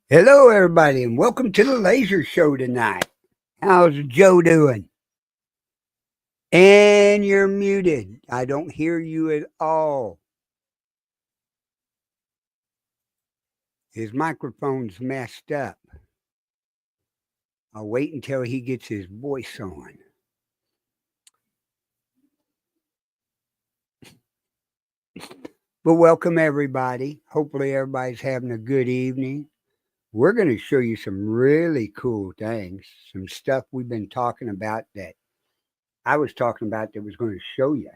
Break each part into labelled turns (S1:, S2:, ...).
S1: Hello, everybody, and welcome to the Laser Show tonight. How's Joe doing? And you're muted. I don't hear you at all. His microphone's messed up. I'll wait until he gets his voice on. But welcome, everybody. Hopefully, everybody's having a good evening. We're going to show you some really cool things, some stuff we've been talking about that I was talking about that was going to show you.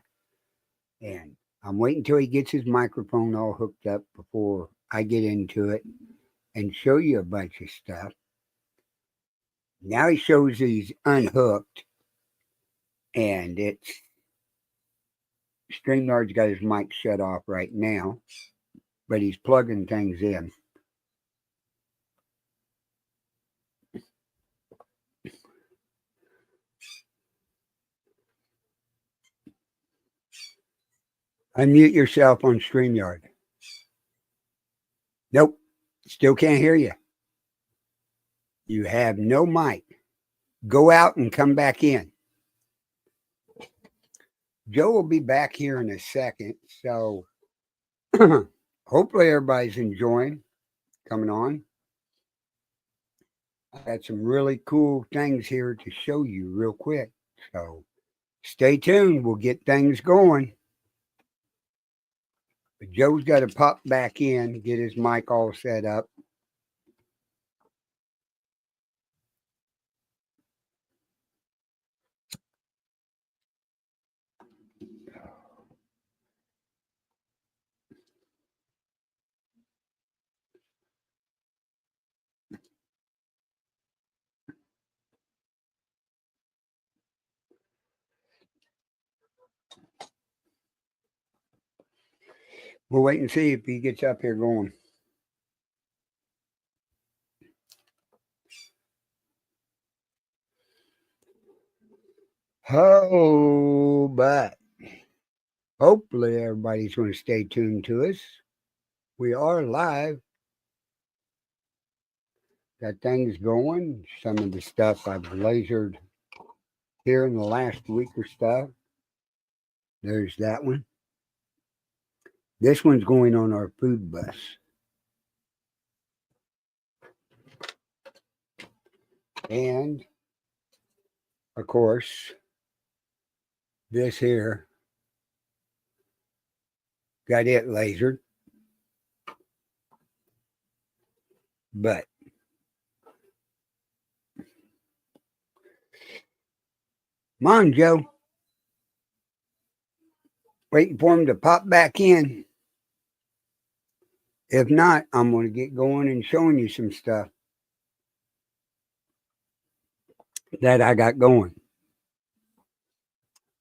S1: And I'm waiting until he gets his microphone all hooked up before I get into it and show you a bunch of stuff. Now he shows he's unhooked, and it's StreamYard's got his mic shut off right now, but he's plugging things in. Unmute yourself on StreamYard. Nope, still can't hear you. You have no mic. Go out and come back in. Joe will be back here in a second, so hopefully everybody's enjoying coming on. I got some really cool things here to show you real quick, so stay tuned. We'll get things going. But Joe's got to pop back in, get his mic all set up. We'll wait and see if he gets up here going. Oh, but hopefully everybody's going to stay tuned to us. We are live. Got things going. Some of the stuff I've lasered here in the last week or so. There's that one. This one's going on our food bus. And, of course, this here got it lasered. But come on, Joe. Waiting for him to pop back in. If not, I'm going to get going and showing you some stuff that I got going.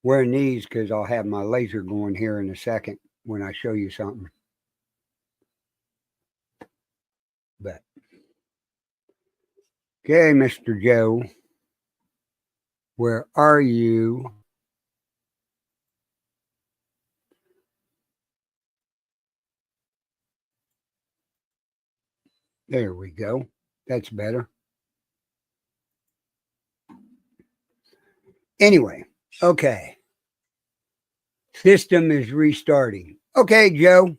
S1: Wearing these because I'll have my laser going here in a second when I show you something. But okay, Mr. Joe, where are you? There we go. That's better. Anyway, okay. System is restarting. Okay, Joe.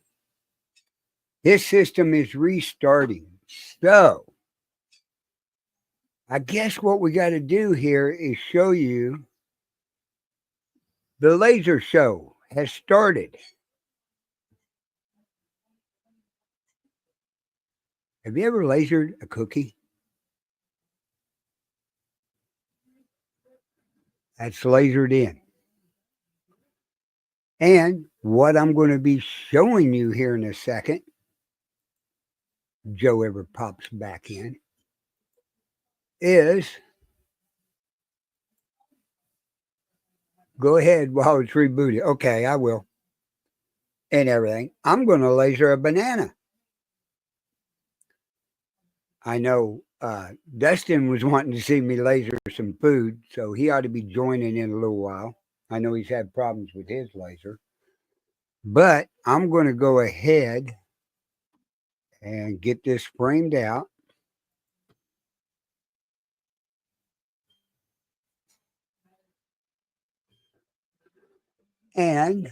S1: This system is restarting. So, I guess what we got to do here is show you the laser show has started. Have you ever lasered a cookie? That's lasered in. And what I'm going to be showing you here in a second, Joe ever pops back in, is go ahead while it's rebooted. Okay, I will. And everything. I'm going to laser a banana. I know Dustin was wanting to see me laser some food, so he ought to be joining in a little while. I know he's had problems with his laser. But I'm going to go ahead and get this framed out. And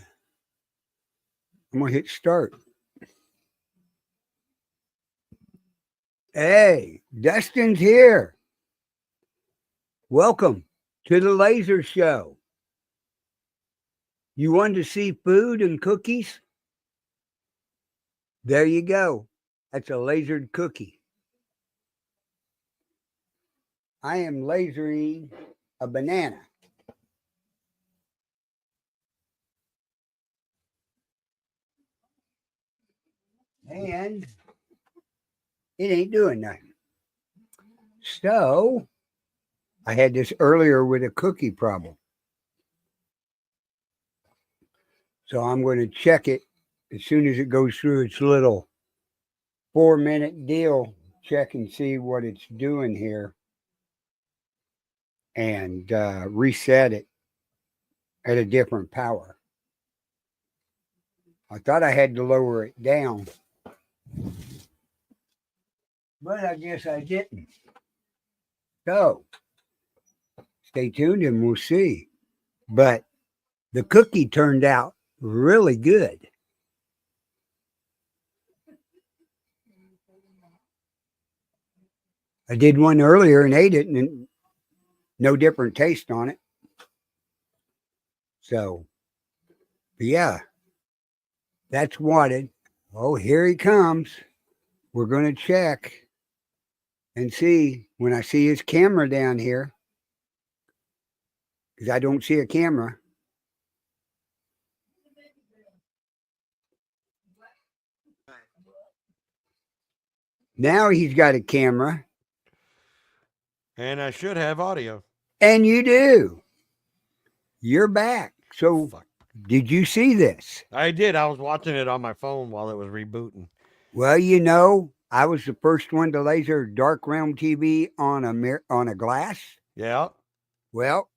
S1: I'm going to hit start. Hey, Dustin's here. Welcome to the Laser Show. You wanted to see food and cookies? There you go. That's a lasered cookie. I am lasering a banana. And it ain't doing nothing. So I had this earlier with a cookie problem. So I'm going to check it as soon as it goes through its little 4-minute deal. Check and see what it's doing here and reset it at a different power. I thought I had to lower it down, but I guess I didn't. So stay tuned and we'll see. But the cookie turned out really good. I did one earlier and ate it, and no different taste on it. So, yeah, that's wanted. Oh, here he comes. We're going to check and see when I see his camera down here, because I don't see a camera. Now he's got a camera.
S2: And I should have audio.
S1: And you do. You're back. So, did you see this?
S2: I did. I was watching it on my phone while it was rebooting.
S1: Well, I was the first one to laser Dark Realm TV on a glass.
S2: Yeah.
S1: Well,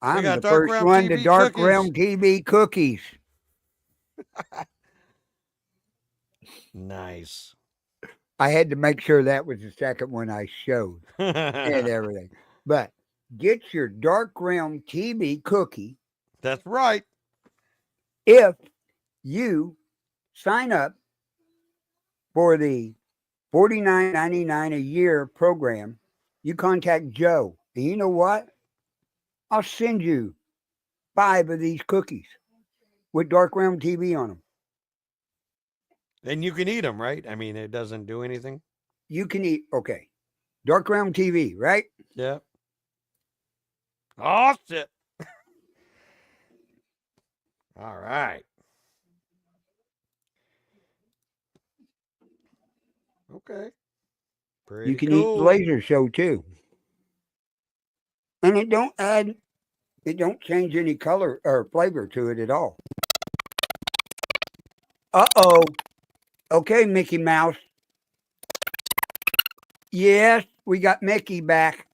S1: I'm the
S2: Dark
S1: first
S2: Realm
S1: one to
S2: TV
S1: Dark
S2: cookies.
S1: Realm TV cookies.
S2: Nice.
S1: I had to make sure that was the second one I showed and everything. But get your Dark Realm TV cookie.
S2: That's right.
S1: If you sign up for the $49.99 a year program, you contact Joe. And you know what? I'll send you 5 of these cookies with Dark Realm TV on them.
S2: And you can eat them, right? I mean, it doesn't do anything.
S1: You can eat. Okay. Dark Realm TV, right?
S2: Yeah. Oh, shit. All right. Okay. Pretty
S1: you can
S2: cool.
S1: eat the laser show too. And it don't change any color or flavor to it at all. Uh-oh. Okay, Mickey Mouse. Yes, we got Mickey back.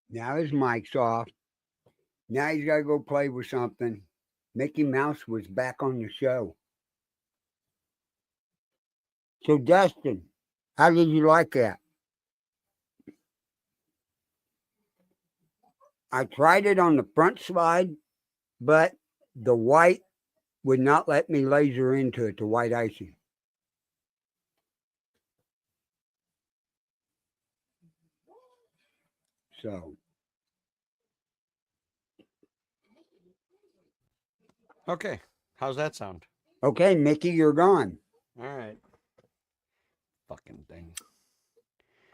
S1: Now his mic's off. Now he's got to go play with something. Mickey Mouse was back on the show. So, Dustin, how did you like that? I tried it on the front slide, but the white would not let me laser into it, the white icing. So.
S2: Okay. How's that sound?
S1: Okay, Mickey, you're gone.
S2: All right. Fucking thing.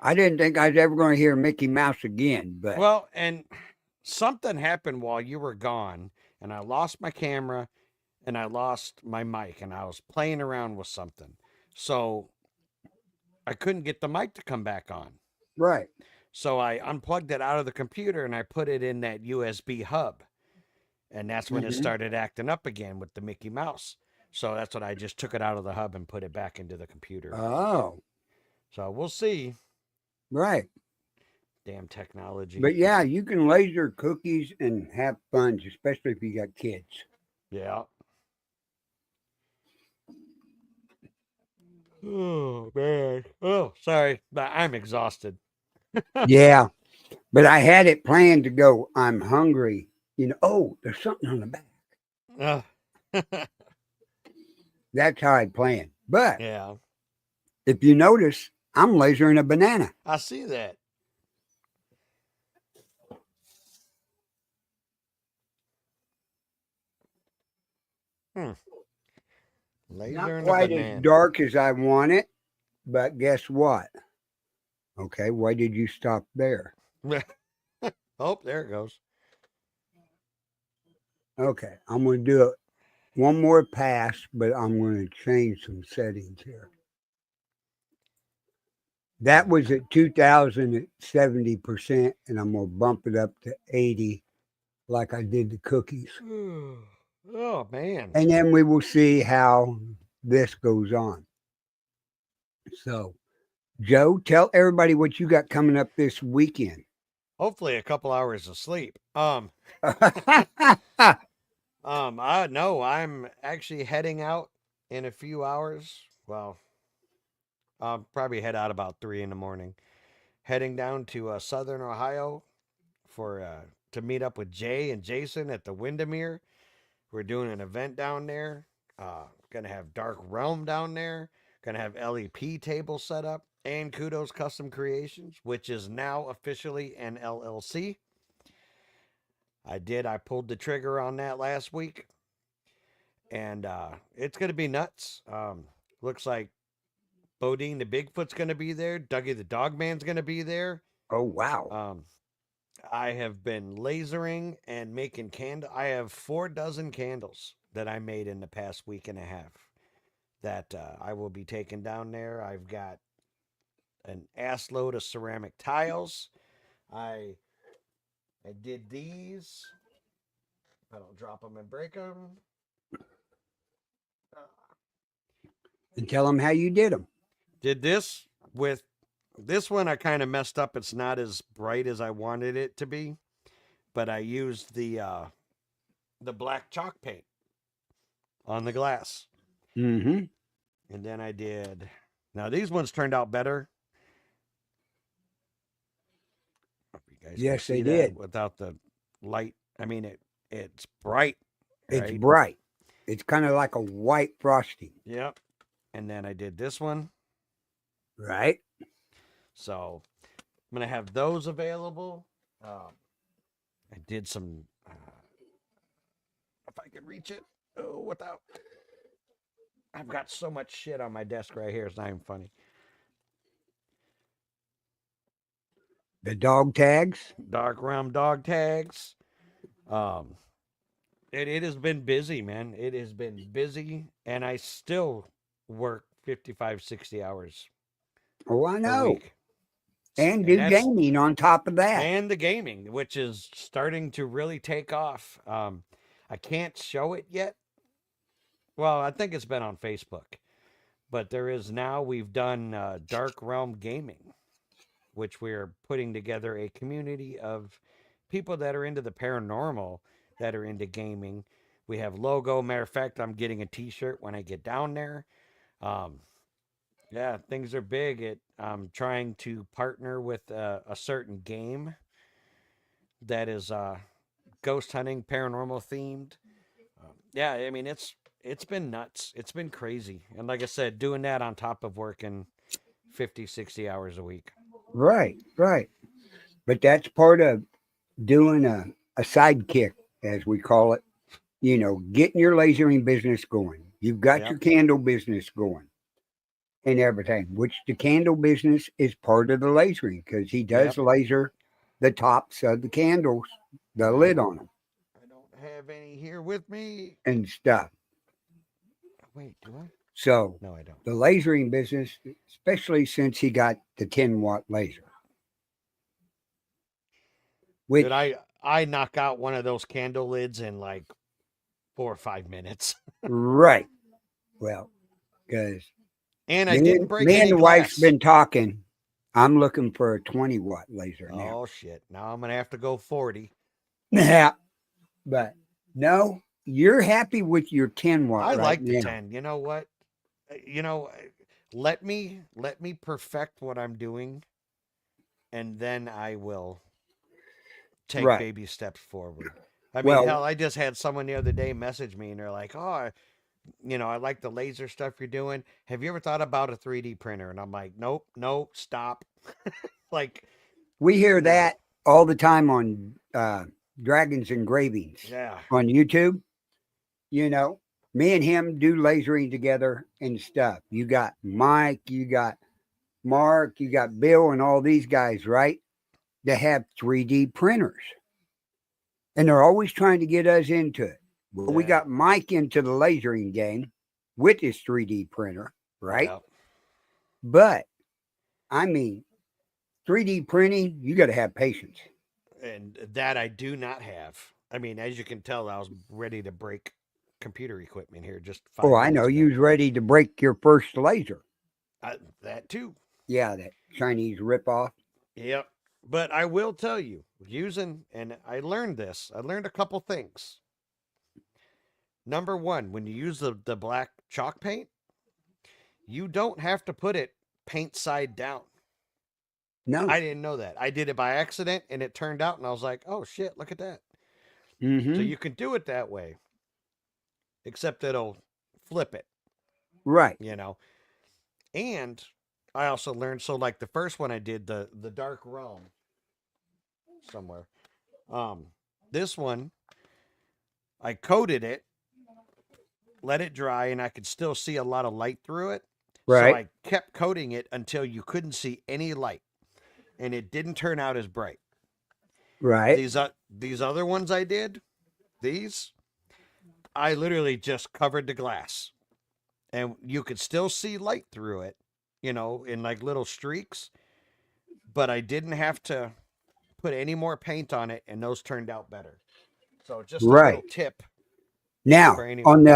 S1: I didn't think I was ever going to hear Mickey Mouse again, but.
S2: Well, and something happened while you were gone, and I lost my camera and I lost my mic, and I was playing around with something. So I couldn't get the mic to come back on.
S1: Right.
S2: So I unplugged it out of the computer and I put it in that USB hub. And that's when it started acting up again with the Mickey Mouse. So that's what I just took it out of the hub and put it back into the computer.
S1: Oh.
S2: So we'll see.
S1: Right.
S2: Damn technology.
S1: But yeah, you can laser cookies and have fun, especially if you got kids.
S2: Yeah. Oh man. Oh, sorry. But I'm exhausted.
S1: Yeah. But I had it planned to go, I'm hungry. Oh, there's something on the back.
S2: Uh,
S1: That's how I planned. But
S2: yeah.
S1: if you notice, I'm lasering a banana.
S2: I see that. Hmm.
S1: Not
S2: Laser and a
S1: quite as
S2: banana.
S1: dark as I want it, but guess what? Okay, why did you stop there?
S2: Oh, there it goes.
S1: Okay, I'm going to do it one more pass, but I'm going to change some settings here. That was at 2000 at 70%, and I'm going to bump it up to 80 like I did the cookies.
S2: Oh man.
S1: And then we will see how this goes on. So, Joe, tell everybody what you got coming up this weekend.
S2: Hopefully a couple hours of sleep. No, I'm actually heading out in a few hours. Well, I'll probably head out about 3 in the morning. Heading down to Southern Ohio for to meet up with Jay and Jason at the Windermere. We're doing an event down there. Gonna have Dark Realm down there. Gonna have LEP table set up and Kudos Custom Creations, which is now officially an LLC. I pulled the trigger on that last week, and it's gonna be nuts. Looks like Bodine the Bigfoot's gonna be there. Dougie the Dogman's gonna be there.
S1: Oh, wow.
S2: I have been lasering and making candle. I have 4 dozen candles that I made in the past week and a half that I will be taking down there. I've got an ass load of ceramic tiles. I did these. I don't drop them and break them.
S1: And tell them how you did them.
S2: Did this with this one. I kind of messed up. It's not as bright as I wanted it to be, but I used the black chalk paint on the glass.
S1: Mm-hmm.
S2: And then I did. Now these ones turned out better. Hope you guys
S1: Yes,
S2: can
S1: they
S2: see that
S1: did.
S2: without the light. I mean, it's bright.
S1: It's
S2: Right?
S1: bright. It's kind of like a white frosting.
S2: Yep. And then I did this one.
S1: Right?
S2: So I'm gonna have those available. I did some. If I could reach it. Oh, without. I've got so much shit on my desk right here. It's not even funny.
S1: The dog tags.
S2: Dark Realm dog tags. Um, it has been busy, man. It has been busy, and I still work 55, 60 hours
S1: Oh, I
S2: a
S1: know.
S2: week.
S1: And
S2: And
S1: do
S2: that's
S1: gaming on top of that.
S2: and the gaming, which is starting to really take off. I can't show it yet. Well, I think it's been on Facebook, but there is now. We've done Dark Realm Gaming, which we're putting together a community of people that are into the paranormal, that are into gaming. We have logo. Matter of fact, I'm getting a T-shirt when I get down there. Um, yeah, things are big. I'm trying to partner with a certain game that is ghost hunting, paranormal themed. Yeah, I mean it's been nuts. It's been crazy, and like I said, doing that on top of working 50, 60 hours a week.
S1: Right, right. But that's part of doing a sidekick, as we call it. Getting your lasering business going. You've got
S2: Yep.
S1: your candle business going and everything, which the candle business is part of the lasering because he does
S2: Yep.
S1: laser the tops of the candles, the lid on them
S2: I don't have any here with me.
S1: and stuff.
S2: Wait, do I?
S1: So
S2: No, I don't.
S1: the lasering business, especially since he got the 10-watt laser, which
S2: Did I knock out one of those candle lids in like 4 or 5 minutes?
S1: right, well, because
S2: And I didn't break
S1: Me and
S2: any
S1: the wife's
S2: glass.
S1: been talking. I'm looking for a 20-watt laser now.
S2: Oh shit! Now I'm gonna have to go 40.
S1: Yeah, but no, you're happy with your 10-watt
S2: I
S1: right
S2: like the
S1: now.
S2: 10. You know what? You know, let me perfect what I'm doing, and then I will take
S1: Right.
S2: baby steps forward. I mean,
S1: Well,
S2: hell, I just had someone the other day message me, and they're like, "Oh, I like the laser stuff you're doing. Have you ever thought about a 3D printer?" And I'm like, "Nope, no, stop." Like,
S1: we hear
S2: no,
S1: that all the time on Dragons Engravings
S2: yeah,
S1: on YouTube. You know, me and him do lasering together and stuff. You got Mike, you got Mark, you got Bill, and all these guys, right? That have 3D printers. And they're always trying to get us into it. Well, we
S2: yeah,
S1: got Mike into the lasering game with his 3D printer, right?
S2: yeah.
S1: But I mean, 3D printing, you got to have patience.
S2: And that I do not have. I mean, as you can tell, I was ready to break computer equipment here just
S1: Oh,
S2: five
S1: I know.
S2: minutes
S1: You
S2: ago.
S1: was ready to break your first laser.
S2: That too.
S1: Yeah, that Chinese ripoff.
S2: Yep. But I will tell you, using, and I learned this, I learned a couple things. Number one, when you use the black chalk paint, you don't have to put it paint side down.
S1: No.
S2: I didn't know that. I did it by accident and it turned out, and I was like, oh shit, look at that. So
S1: Mm-hmm.
S2: you can do it that way, except it'll flip it,
S1: Right.
S2: you know. And I also learned, so like the first one I did, the Dark Realm somewhere. Um, this one I coated it, let it dry, and I could still see a lot of light through it. So
S1: Right.
S2: I kept coating it until you couldn't see any light, and it didn't turn out as bright.
S1: Right.
S2: These other ones I did, these I literally just covered the glass, and you could still see light through it, in like little streaks. But I didn't have to put any more paint on it, and those turned out better. So just a little
S1: Right.
S2: tip for
S1: Now,
S2: anyone.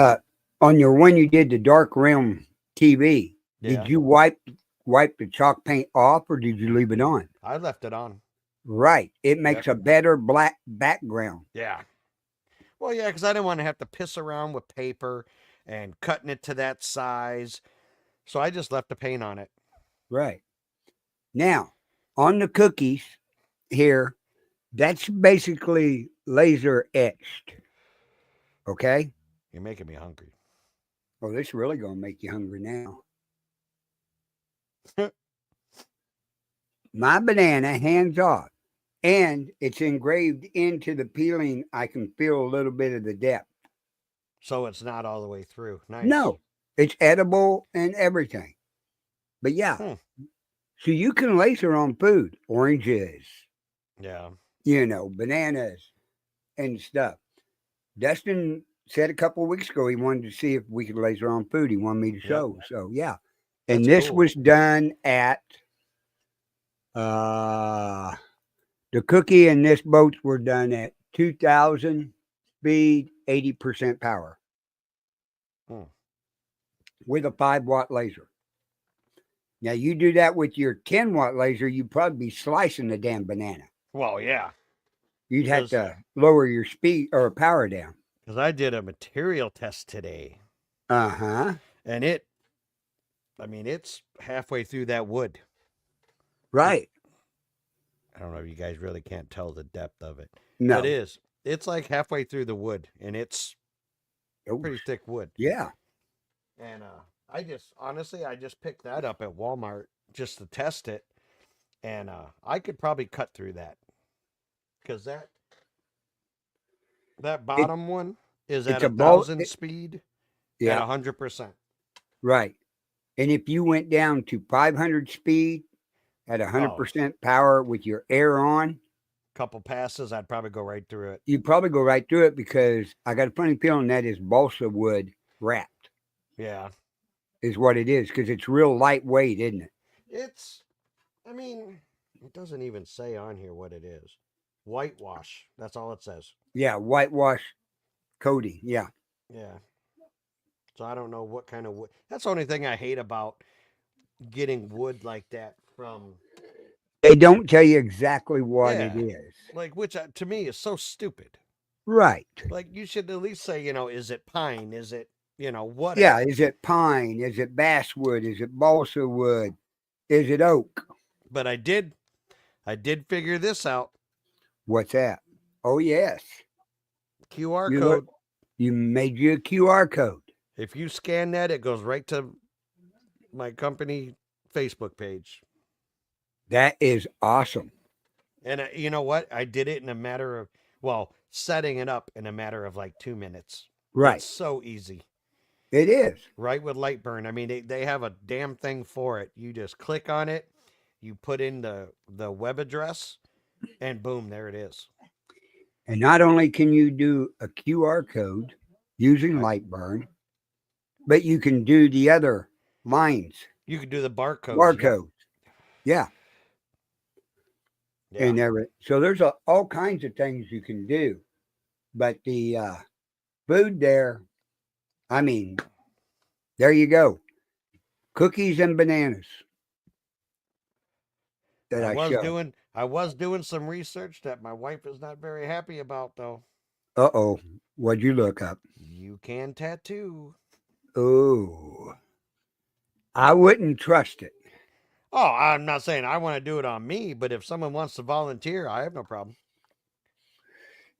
S1: on your one you did the Dark Realm TV, did
S2: Yeah,
S1: you wipe the chalk paint off or did you leave it on?
S2: I left it on.
S1: Right. It
S2: Yep.
S1: makes a better black background.
S2: Yeah. Well, yeah, because I didn't want to have to piss around with paper and cutting it to that size. So I just left the paint on it.
S1: Right. Now, on the cookies here, that's basically laser etched. Okay.
S2: You're making me hungry.
S1: Oh, this really gonna make you hungry now. My banana, hands off. And it's engraved into the peeling. I can feel a little bit of the depth.
S2: So it's not all the way through. Nice.
S1: No, it's edible and everything. But yeah,
S2: Hmm.
S1: so you can laser on food, oranges,
S2: Yeah.
S1: bananas and stuff. Dustin said a couple of weeks ago he wanted to see if we could laser on food. He wanted me to
S2: Yep.
S1: show. So yeah. And
S2: That's
S1: this
S2: cool.
S1: was done at uh the cookie and this boats were done at 2,000 speed, 80% power
S2: Hmm.
S1: with a 5-watt laser. Now you do that with your 10-watt laser, you'd probably be slicing the damn banana.
S2: Well, yeah.
S1: You'd have
S2: Because
S1: to lower your speed or power down.
S2: I did a material test today.
S1: Uh-huh.
S2: And it's halfway through that wood.
S1: Right.
S2: I don't know if you guys really can't tell the depth of it.
S1: No.
S2: But it is. It's like halfway through the wood, and it's
S1: Oh,
S2: pretty thick wood.
S1: yeah.
S2: And I just picked that up at Walmart just to test it, and I could probably cut through that because that
S1: It,
S2: bottom one is
S1: it's
S2: at
S1: a bolt.
S2: 1,000 speed at
S1: Yeah.
S2: 100%.
S1: Right. And if you went down to 500 speed at
S2: Oh,
S1: 100% power with your air on,
S2: couple passes, I'd probably go right through it.
S1: you probably go right through it because I got a funny feeling that is balsa wood wrapped,
S2: Yeah,
S1: is what it is, because it's real lightweight, isn't it?
S2: it doesn't even say on here what it is. Whitewash. That's all it says.
S1: Yeah, whitewash coating. Yeah.
S2: Yeah. So I don't know what kind of wood. That's the only thing I hate about getting wood like that from.
S1: They don't tell you exactly what it
S2: Yeah,
S1: is.
S2: like which to me is so stupid.
S1: Right.
S2: Like you should at least say, is it pine? Is it,
S1: Yeah.
S2: whatever.
S1: Is it pine? Is it basswood? Is it balsa wood? Is it oak?
S2: But I did figure this out.
S1: What's that? Oh, yes.
S2: QR
S1: You look,
S2: code.
S1: you made you a QR code.
S2: If you scan that, it goes right to my company Facebook page.
S1: That is awesome.
S2: And you know what? I did it in a matter of, well, setting it up in a matter of like 2 minutes. It's
S1: Right.
S2: so easy.
S1: It is.
S2: Right with Lightburn. I mean, they have a damn thing for it. You just click on it, you put in the web address, and boom, there it is.
S1: And not only can you do a QR code using
S2: I,
S1: Lightburn, but you can do the other lines,
S2: you could do the barcodes. Yep.
S1: barcodes. Yeah.
S2: Yeah.
S1: And everything. So there's all kinds of things you can do. But the food there, I mean, there you go. Cookies and bananas that
S2: I
S1: I
S2: was
S1: showed.
S2: doing I was doing some research that my wife is not very happy about though.
S1: Uh-oh. What'd you look up?
S2: You can tattoo.
S1: Oh, I wouldn't trust it.
S2: Oh, I'm not saying I want to do it on me, but if someone wants to volunteer, I have no problem.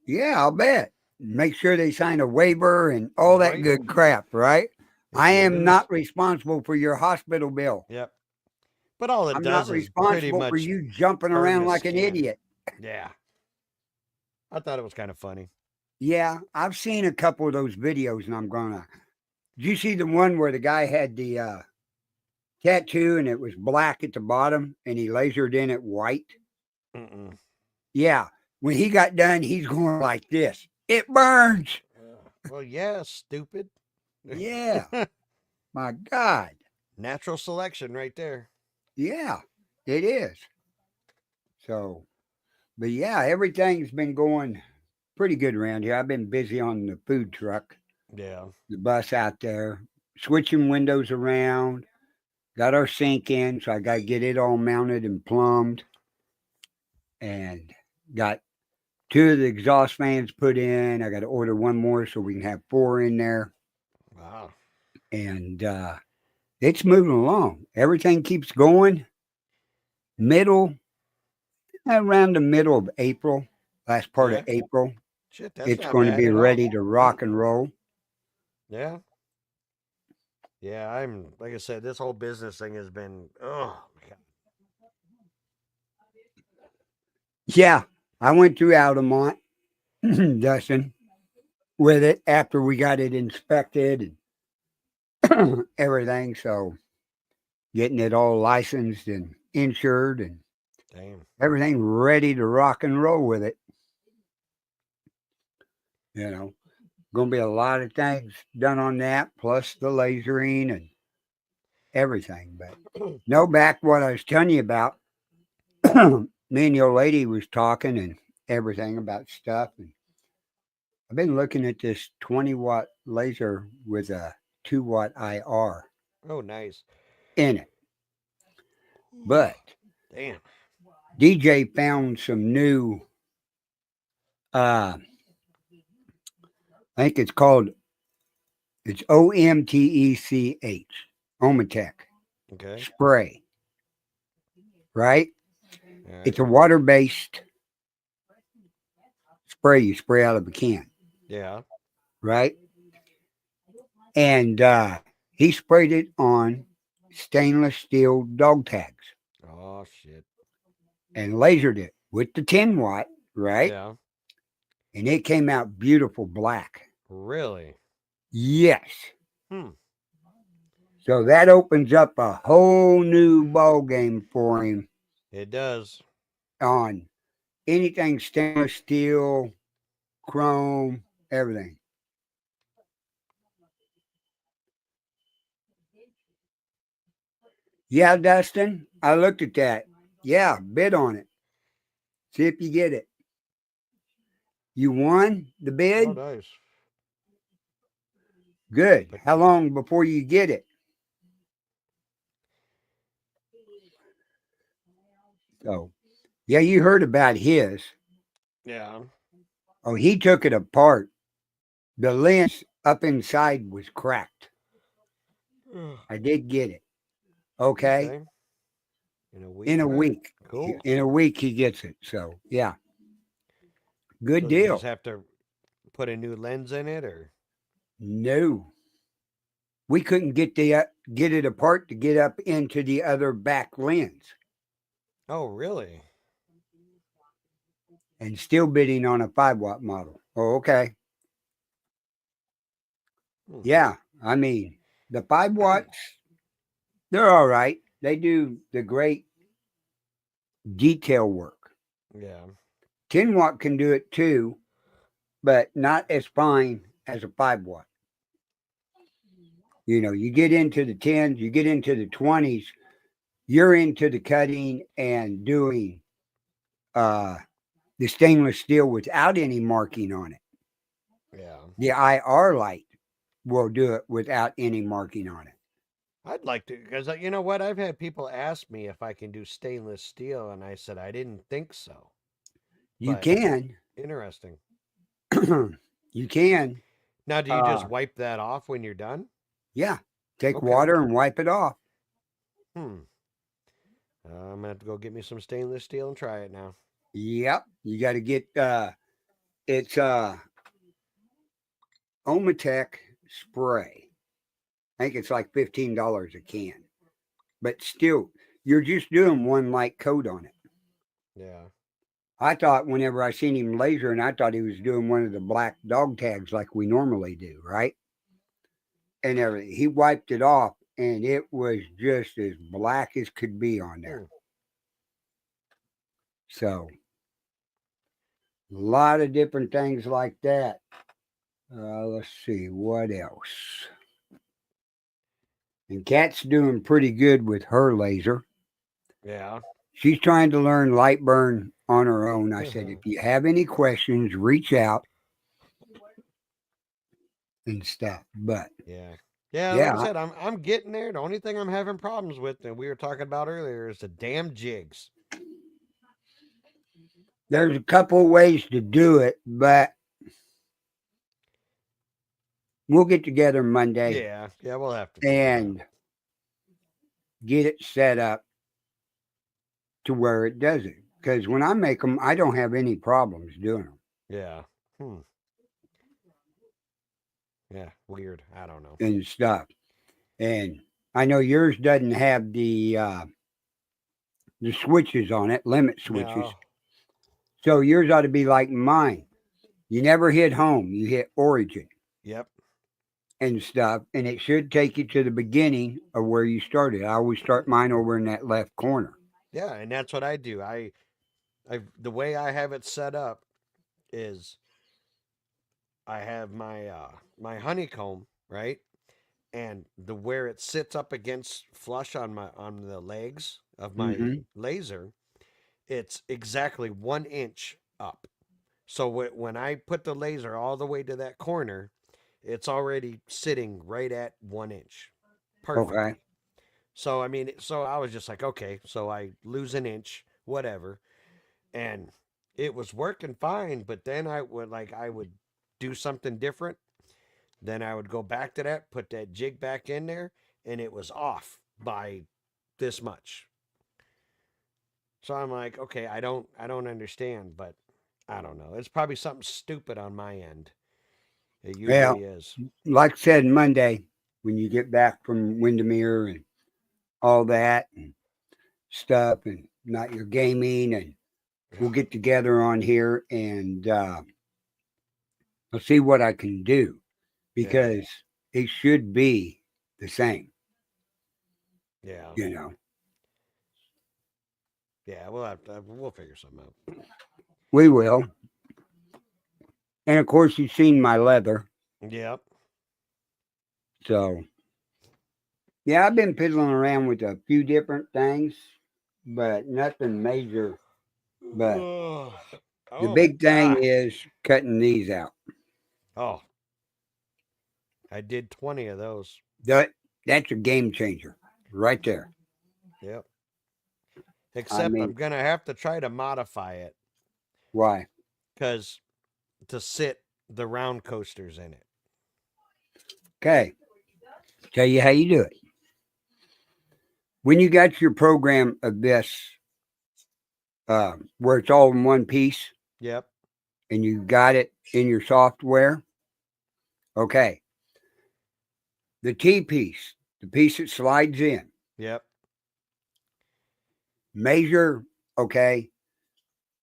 S1: Yeah, I'll bet. Make sure they sign a waiver and all that
S2: Right?
S1: good crap, right?
S2: If
S1: I
S2: you
S1: am
S2: lose,
S1: not responsible for your hospital bill.
S2: yep. But all it
S1: I'm not
S2: does is pretty
S1: responsible for
S2: much
S1: you jumping
S2: burn
S1: around
S2: the
S1: like an
S2: skin.
S1: idiot.
S2: Yeah. I thought it was kind of funny.
S1: Yeah, I've seen a couple of those videos and I'm gonna. Did you see the one where the guy had the tattoo and it was black at the bottom and he lasered in it white?
S2: Mm-mm.
S1: Yeah. When he got done, he's going like this. It burns.
S2: Well, yeah, stupid.
S1: Yeah. My God.
S2: Natural selection right there.
S1: Yeah, it is. So, but yeah, everything's been going pretty good around here. I've been busy on the food truck,
S2: Yeah.
S1: the bus out there, switching windows around. Got our sink in, so I got to get it all mounted and plumbed, and got two of the exhaust fans put in. I got to order one more so we can have four in there,
S2: Wow.
S1: and it's moving along. Everything keeps going. Middle Around the middle of April, last part of
S2: Yeah.
S1: April,
S2: Shit, that's
S1: it's
S2: not
S1: going to
S2: bad
S1: be
S2: at all.
S1: ready to rock and roll.
S2: Yeah. Yeah, I'm like I said, this whole business thing has been my God.
S1: Yeah, I went through Altamont, Dustin, with it after we got it inspected and everything. So getting it all licensed and insured and
S2: Damn.
S1: everything ready to rock and roll with it. Going to be a lot of things done on that, plus the lasering and everything. But no, back what I was telling you about. Me and your lady was talking and everything about stuff. And I've been looking at this 20-watt laser with a 2-watt IR
S2: Oh, nice.
S1: in it. But
S2: Damn.
S1: DJ found some new, I think it's OMTECH, Omatech
S2: Okay.
S1: spray, right?
S2: All right.
S1: It's a water-based spray you spray out of a can,
S2: Yeah.
S1: right? And he sprayed it on stainless steel dog tags
S2: Oh shit.
S1: and lasered it with the 10-watt, right?
S2: Yeah.
S1: And it came out beautiful black.
S2: Really?
S1: Yes.
S2: Hmm.
S1: So that opens up a whole new ball game for him
S2: It does.
S1: on anything stainless steel, chrome, everything. Yeah, Dustin, I looked at that. Yeah, bid on it. See if you get it. You won the
S2: Oh,
S1: bid?
S2: nice.
S1: Good.
S2: But
S1: How long before you get it? So, yeah, you heard about his.
S2: Yeah.
S1: Oh, he took it apart. The lens up inside was cracked.
S2: Ugh.
S1: I did get it. Okay.
S2: Okay. In a
S1: In
S2: week.
S1: a
S2: All right.
S1: week.
S2: Cool.
S1: In a week, he gets it. So, yeah, good
S2: So you just
S1: deal.
S2: have to put a new lens in it, or
S1: No, we couldn't get it apart to get up into the other back lens,
S2: oh, really?
S1: and still bidding on a 5 watt model. Oh, okay.
S2: Hmm.
S1: Yeah, I mean, the 5 watts, they're all right. They do the great detail work.
S2: Yeah.
S1: 10 watt can do it too, but not as fine as a 5 watt. You get into the 10s, you get into the 20s, you're into the cutting and doing uh, the stainless steel without any marking on it.
S2: Yeah.
S1: The IR light will do it without any marking on it.
S2: I'd like to, because you know what? I've had people ask me if I can do stainless steel, and I said I didn't think so.
S1: You
S2: But
S1: can,
S2: interesting.
S1: you can,
S2: Now, do you just
S1: uh,
S2: wipe that off when you're done?
S1: yeah, take
S2: Okay.
S1: water and wipe it off.
S2: Hmm. I'm gonna have to go get me some stainless steel and try it now.
S1: Yep, you got to get it's Omatech spray. I think it's like $15 a can, but still, you're just doing one light coat on it.
S2: Yeah.
S1: I thought whenever I seen him laser, and I thought he was doing one of the black dog tags like we normally do, right? And everything. He wiped it off, and it was just as black as could be on there.
S2: Hmm.
S1: So, a lot of different things like that. Let's see what else. And Kat's doing pretty good with her laser.
S2: Yeah.
S1: She's trying to learn light burn on her own. I said, if you have any questions, reach out and stuff. But
S2: Yeah. Yeah, like I
S1: yeah,
S2: said, I'm getting there. The only thing I'm having problems with, and we were talking about earlier, is the damn jigs.
S1: there's a couple of ways to do it, but we'll get together Monday
S2: Yeah, yeah, we'll have to figure it out.
S1: and get it set up to where it does it. Because when I make them, I don't have any problems doing them
S2: Yeah. Hmm. Yeah. Weird. I don't know.
S1: and stuff. And I know yours doesn't have the switches on it, limit switches.
S2: No.
S1: So yours ought to be like mine. You never hit home, you hit origin
S2: Yep.
S1: and stuff, and it should take you to the beginning of where you started. I always start mine over in that left corner.
S2: Yeah, and that's what I do. I the way I have it set up is I have my honeycomb, right? And the where it sits up against flush on the legs of my
S1: Mm-hmm.
S2: laser, it's exactly 1 inch up. So when I put the laser all the way to that corner, it's already sitting right at 1 inch,
S1: Okay.
S2: perfectly. So I mean, so I was just like, okay, so I lose an inch, whatever, and it was working fine. But then I would do something different. Then I would go back to that, put that jig back in there, and it was off by this much. So I'm like, okay, I don't understand, but I don't know. It's probably something stupid on my end. It
S1: Well,
S2: usually is.
S1: like I said, Monday, when you get back from Windermere and all that and stuff, and not your gaming, and we'll get together on here and I'll see what I can do
S2: Yeah.
S1: because it should be the same,
S2: Yeah.
S1: you know.
S2: Yeah, we'll figure something out.
S1: We will. And of course, you've seen my leather.
S2: Yep.
S1: So, yeah, I've been piddling around with a few different things, but nothing major. But
S2: Oh,
S1: the
S2: oh my
S1: big thing
S2: god.
S1: is cutting these out.
S2: Oh, I did 20 of those.
S1: That, that's a game changer right there.
S2: Yep. Except I'm
S1: mean,
S2: going to have to try to modify it
S1: why?
S2: because to sit the round coasters in it.
S1: Okay. Tell you how you do it. When you got your program of this, where it's all in one piece
S2: Yep.
S1: and you got it in your software, okay. The T piece, the piece that slides in,
S2: Yep.
S1: measure, okay.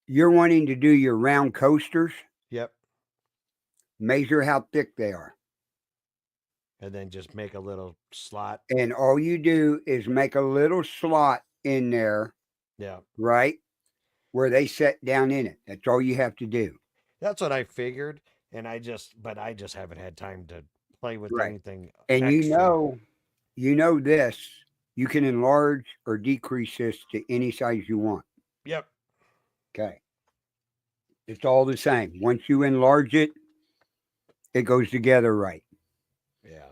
S1: You're wanting to do your round coasters,
S2: Yep.
S1: measure how thick they are.
S2: And then just make a little slot.
S1: And all you do is make a little slot in there,
S2: Yeah.
S1: right? Where they set down in it. That's all you have to do.
S2: That's what I figured. And but I just haven't had time to play with
S1: Right.
S2: anything
S1: And
S2: extra.
S1: you know this, you can enlarge or decrease this to any size you want.
S2: Yep.
S1: Okay. It's all the same. Once you enlarge it, it goes together right.
S2: Yeah.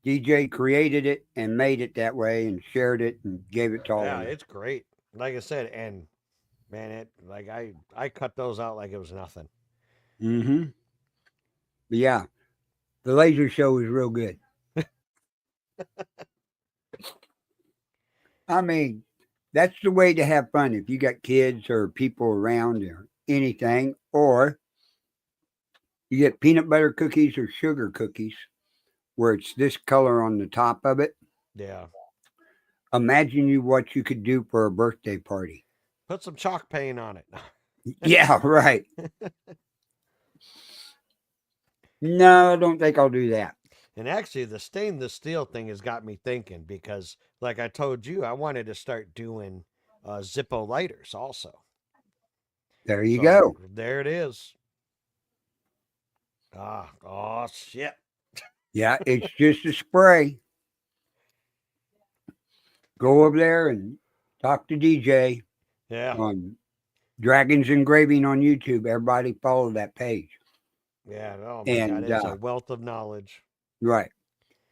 S1: DJ created it and made it that way and shared it and gave it to all
S2: Yeah,
S1: of you.
S2: it's great. Like I said, and man, I cut those out like it was nothing.
S1: Mm-hmm. But yeah, the laser show was real good. I mean, that's the way to have fun if you got kids or people around or anything, or you get peanut butter cookies or sugar cookies where it's this color on the top of it.
S2: Yeah.
S1: Imagine what you could do for a birthday party.
S2: Put some chalk paint on it.
S1: Yeah, right. No, I don't think I'll do that.
S2: And actually, the stainless steel thing has got me thinking because, like I told you, I wanted to start doing Zippo lighters also.
S1: There you
S2: So
S1: go.
S2: there it is. Oh shit.
S1: Yeah, it's just a spray. Go over there and talk to DJ
S2: Yeah.
S1: on Dragons Engraving on YouTube. Everybody follow that page.
S2: Yeah. Oh my God,
S1: And
S2: it's a wealth of knowledge.
S1: right,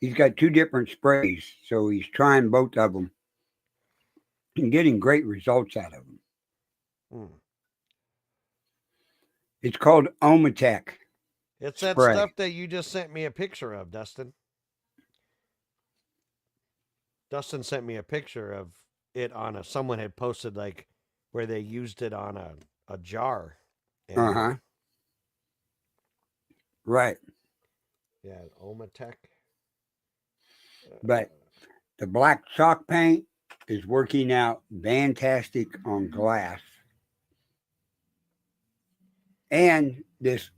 S1: he's got two different sprays, so he's trying both of them and getting great results out of them.
S2: Hmm.
S1: It's called Omatech
S2: It's that
S1: spray.
S2: stuff that you just sent me a picture of, Dustin. Dustin sent me a picture of it on a. Someone had posted like where they used it on a jar. And
S1: Uh huh. Right,
S2: yeah, Omatech.
S1: but the black chalk paint is working out fantastic on glass, and this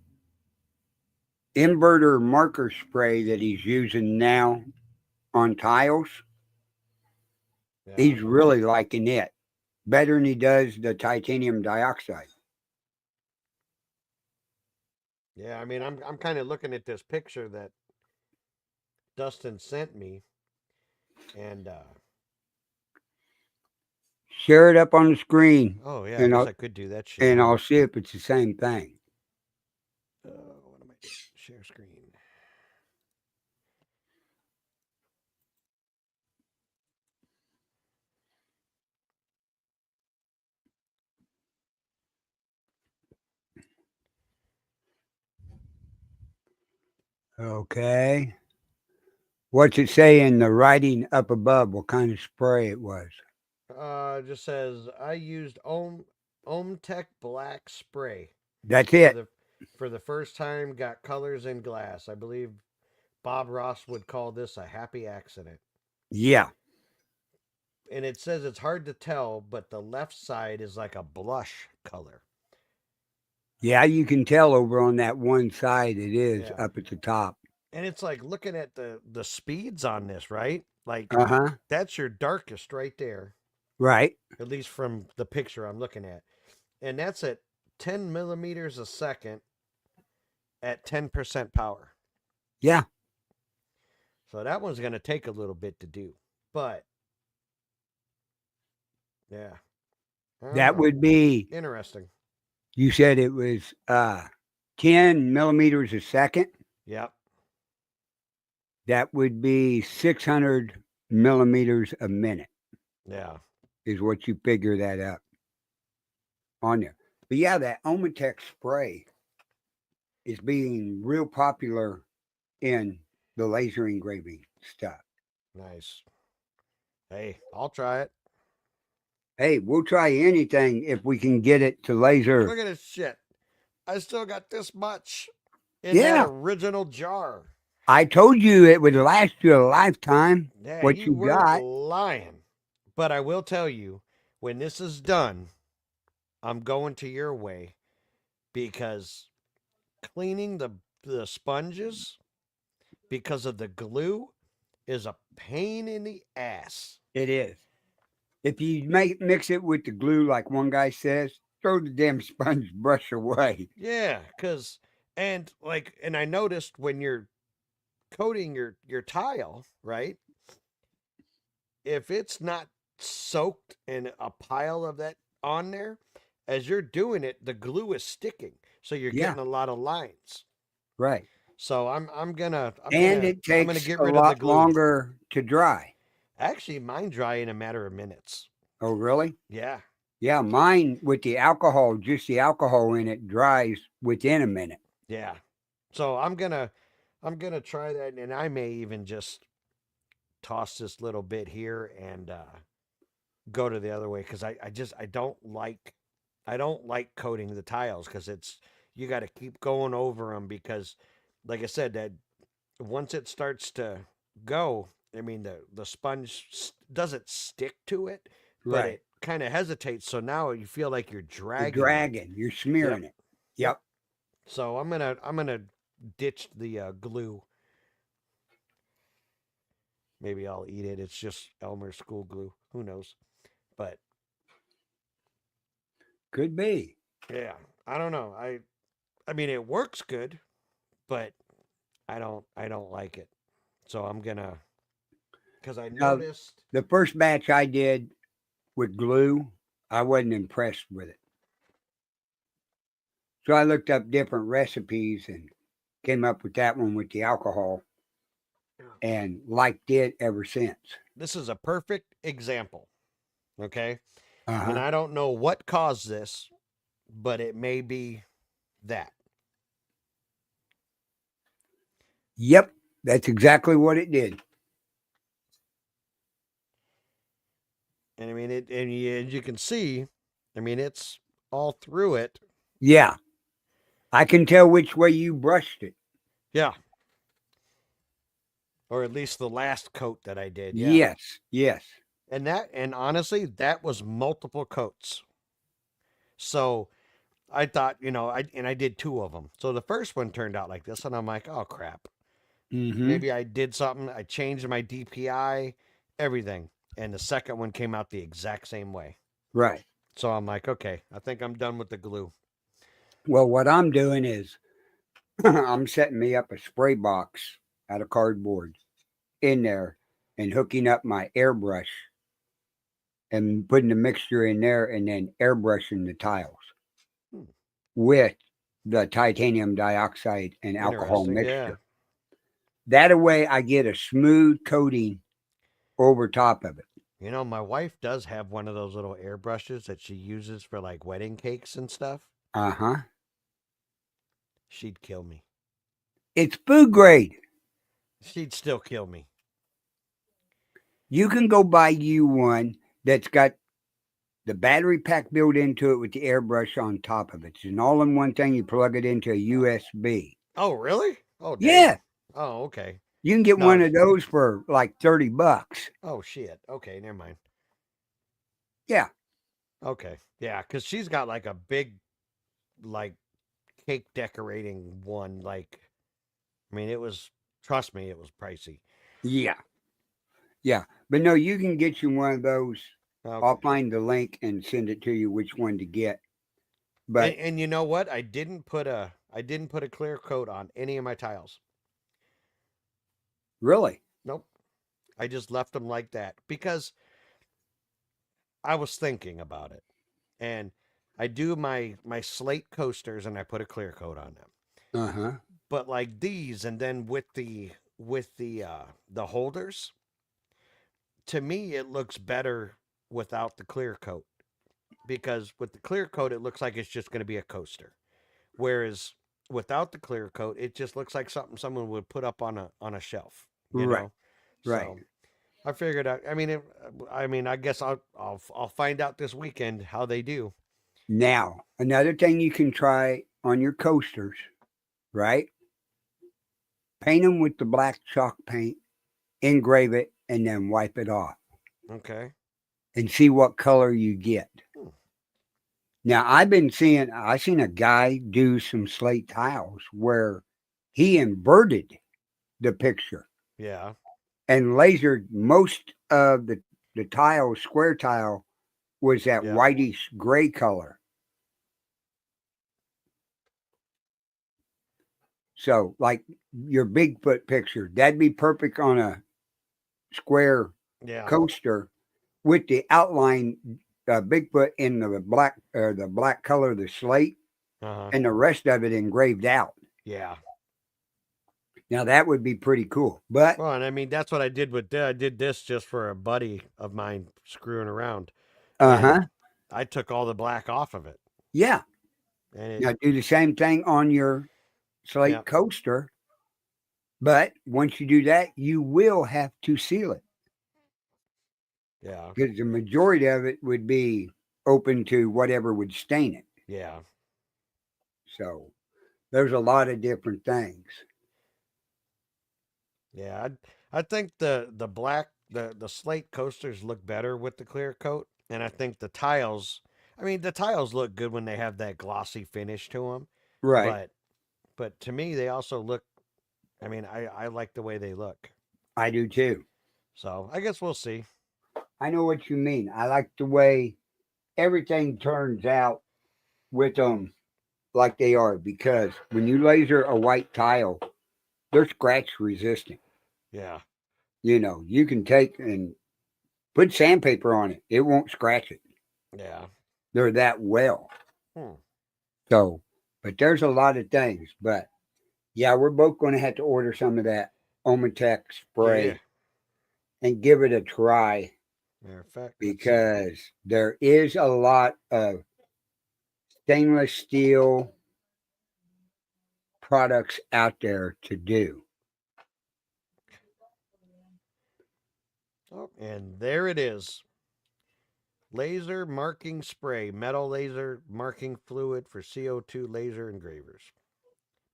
S1: inverter marker spray that he's using now on tiles,
S2: Yeah.
S1: he's really liking it better than he does the titanium dioxide.
S2: Yeah, I mean, I'm kind of looking at this picture that Dustin sent me, and
S1: Share it up on the screen,
S2: oh yeah, I
S1: and
S2: guess
S1: I'll
S2: I could do that shit.
S1: I'll see if it's the same thing.
S2: What am I doing? Share screen.
S1: Okay. What's it say in the writing up above? What kind of spray it was?
S2: It just says I used Omtech Black Spray
S1: That's
S2: for
S1: it.
S2: the first time. Got colors in glass. I believe Bob Ross would call this a happy accident.
S1: Yeah.
S2: And it says it's hard to tell, but the left side is like a blush color.
S1: Yeah, you can tell over on that one side it is
S2: Yeah.
S1: up at the top.
S2: And it's like looking at the speeds on this, right? Like
S1: Uh huh.
S2: that's your darkest right there,
S1: Right.
S2: at least from the picture I'm looking at. And that's at 10 millimeters a second at 10% power.
S1: Yeah.
S2: So that one's going to take a little bit to do. But yeah.
S1: That would be,
S2: Interesting.
S1: you said it was 10 millimeters a second.
S2: Yep.
S1: That would be 600 millimeters a minute.
S2: Yeah.
S1: is what you figure that up on there. But yeah, that Omatex spray is being real popular in the laser engraving stuff.
S2: Nice. Hey, I'll try it.
S1: Hey, we'll try anything if we can get it to laser.
S2: Look at this shit. I still got this much in that
S1: Yeah,
S2: original jar.
S1: I told you it would last you a lifetime.
S2: Yeah,
S1: What
S2: you
S1: you
S2: weren't
S1: got?
S2: lying. But I will tell you, when this is done, I'm going to your way because cleaning the sponges because of the glue is a pain in the ass.
S1: It is. If you mix it with the glue, like one guy says, throw the damn sponge brush away.
S2: Yeah, cuz and I noticed when you're coating your tile, right? If it's not soaked in a pile of that on there, as you're doing it, the glue is sticking. So you're
S1: Yeah,
S2: getting a lot of lines.
S1: right.
S2: So I'm
S1: And
S2: gonna
S1: it
S2: I'm gonna
S1: takes
S2: get
S1: a
S2: rid of the
S1: lot
S2: glue.
S1: longer to dry.
S2: Actually, mine dry in a matter of minutes.
S1: Oh, really?
S2: Yeah.
S1: Yeah, mine with the alcohol, just the alcohol in it, dries within a minute.
S2: Yeah. So I'm gonna try that, and I may even just toss this little bit here and go to the other way because I don't like coating the tiles because it's you got to keep going over them because, like I said, that once it starts to go, I mean the sponge doesn't stick to it, but
S1: Right.
S2: it kind of hesitates. So now you feel like you're
S1: You're
S2: dragging it.
S1: dragging, you're
S2: Yep.
S1: smearing it.
S2: Yep.
S1: Yep.
S2: So I'm gonna ditch the glue. Maybe I'll eat it. It's just Elmer school glue. Who knows? But
S1: Could be.
S2: yeah, I don't know. I mean it works good, but I don't like it. So I'm gonna because I
S1: Now,
S2: noticed.
S1: the first batch I did with glue, I wasn't impressed with it. So I looked up different recipes and came up with that one with the alcohol and liked it ever since.
S2: This is a perfect example. Okay.
S1: Uh
S2: And
S1: huh.
S2: I don't know what caused this, but it may be that.
S1: Yep. That's exactly what it did.
S2: And I mean, as you can see, I mean, it's all through it.
S1: Yeah. I can tell which way you brushed it.
S2: Yeah. Or at least the last coat that I did. Yeah.
S1: Yes. Yes.
S2: And honestly, that was multiple coats. So I thought, I did two of them. So the first one turned out like this, and I'm like, oh crap.
S1: Mm hmm.
S2: Maybe I did something. I changed my DPI, everything. And the second one came out the exact same way.
S1: Right.
S2: So I'm like, okay, I think I'm done with the glue.
S1: Well, what I'm doing is I'm setting me up a spray box out of cardboard in there and hooking up my airbrush and putting the mixture in there and then airbrushing the tiles
S2: Hmm,
S1: with the titanium dioxide and alcohol
S2: interesting. Yeah.
S1: mixture. That way I get a smooth coating over top of it.
S2: My wife does have one of those little airbrushes that she uses for like wedding cakes and stuff.
S1: Uh huh.
S2: She'd kill me.
S1: It's food grade.
S2: She'd still kill me.
S1: You can go buy you one that's got the battery pack built into it with the airbrush on top of it. It's an all in one thing. You plug it into a USB.
S2: Oh, really? Oh,
S1: Yeah.
S2: damn. Oh, okay.
S1: You can get
S2: No.
S1: one of those for like $30.
S2: Oh, shit. Okay, never mind.
S1: Yeah.
S2: Okay. Yeah, because she's got like a big, like, cake decorating one. Like, I mean, trust me, it was pricey.
S1: Yeah. Yeah. But no, you can get you one of those.
S2: Okay.
S1: I'll find the link and send it to you which one to get. But
S2: And you know what? I didn't put a clear coat on any of my tiles.
S1: really,
S2: Nope. I just left them like that because I was thinking about it. And I do my slate coasters and I put a clear coat on them.
S1: uh huh.
S2: But like these and then with the holders, to me it looks better without the clear coat, because with the clear coat, it looks like it's just going to be a coaster. Whereas without the clear coat, it just looks like something someone would put up on a shelf, you
S1: Right.
S2: know?
S1: Right.
S2: So I figured out, I mean, I guess I'll find out this weekend how they do.
S1: Now, another thing you can try on your coasters, right? Paint them with the black chalk paint, engrave it, and then wipe it off
S2: Okay.
S1: and see what color you get.
S2: Hmm.
S1: Now, I seen a guy do some slate tiles where he inverted the picture
S2: Yeah.
S1: and lasered most of the tile, square tile, was that
S2: Yeah.
S1: whitish gray color. So, like your Bigfoot picture, that'd be perfect on a square
S2: Yeah.
S1: coaster with the outline Bigfoot in the black color of the slate,
S2: Uh-huh.
S1: and the rest of it engraved out.
S2: Yeah.
S1: Now that would be pretty cool. But
S2: Well, and I mean, that's what I did I did this just for a buddy of mine screwing around.
S1: uh
S2: And
S1: huh,
S2: I took all the black off of it.
S1: yeah.
S2: And it,
S1: Now do the same thing on your
S2: yeah.
S1: slate coaster. But once you do that, you will have to seal it
S2: Yeah.
S1: because the majority of it would be open to whatever would stain it.
S2: Yeah.
S1: So there's a lot of different things.
S2: Yeah. I think the black the slate coasters look better with the clear coat, and I think the tiles. I mean, the tiles look good when they have that glossy finish to them,
S1: Right.
S2: but to me, they also look. I mean, I like the way they look.
S1: I do too.
S2: So I guess we'll see.
S1: I know what you mean. I like the way everything turns out with them like they are because when you laser a white tile, they're scratch resistant.
S2: Yeah.
S1: You can take and put sandpaper on it, it won't scratch it.
S2: Yeah.
S1: They're that well.
S2: Hmm.
S1: So, but there's a lot of things. But yeah, we're both going to have to order some of that Omatech spray
S2: Yeah.
S1: and give it a try
S2: Matter of fact, let's see.
S1: because there is a lot of stainless steel products out there to do.
S2: Oh, and there it is. Laser marking spray, metal laser marking fluid for CO2 laser engravers.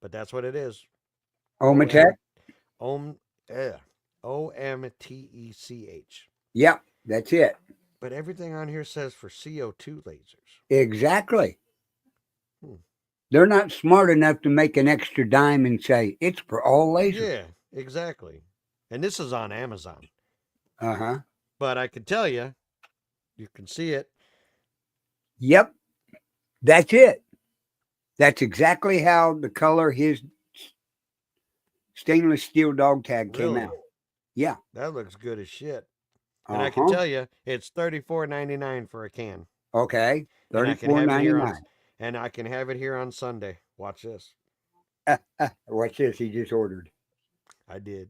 S2: But that's what it is.
S1: Omatech?
S2: OM, eh, OMTECH.
S1: Yep, that's it.
S2: But everything on here says for CO2 lasers.
S1: Exactly.
S2: Hmm.
S1: They're not smart enough to make an extra dime and say it's for all lasers.
S2: Yeah, exactly. And this is on Amazon.
S1: Uh huh.
S2: But I can tell you, you can see it.
S1: Yep, that's it. That's exactly how the color his stainless steel dog tag came
S2: Really?
S1: out. Yeah.
S2: That looks good as shit. And
S1: Uh
S2: I can
S1: huh.
S2: tell you, it's $34.99 for a can.
S1: Okay.
S2: And I can have it here on,
S1: $34.99.
S2: and I can have it here on Sunday. Watch this.
S1: Watch this. He just ordered.
S2: I did.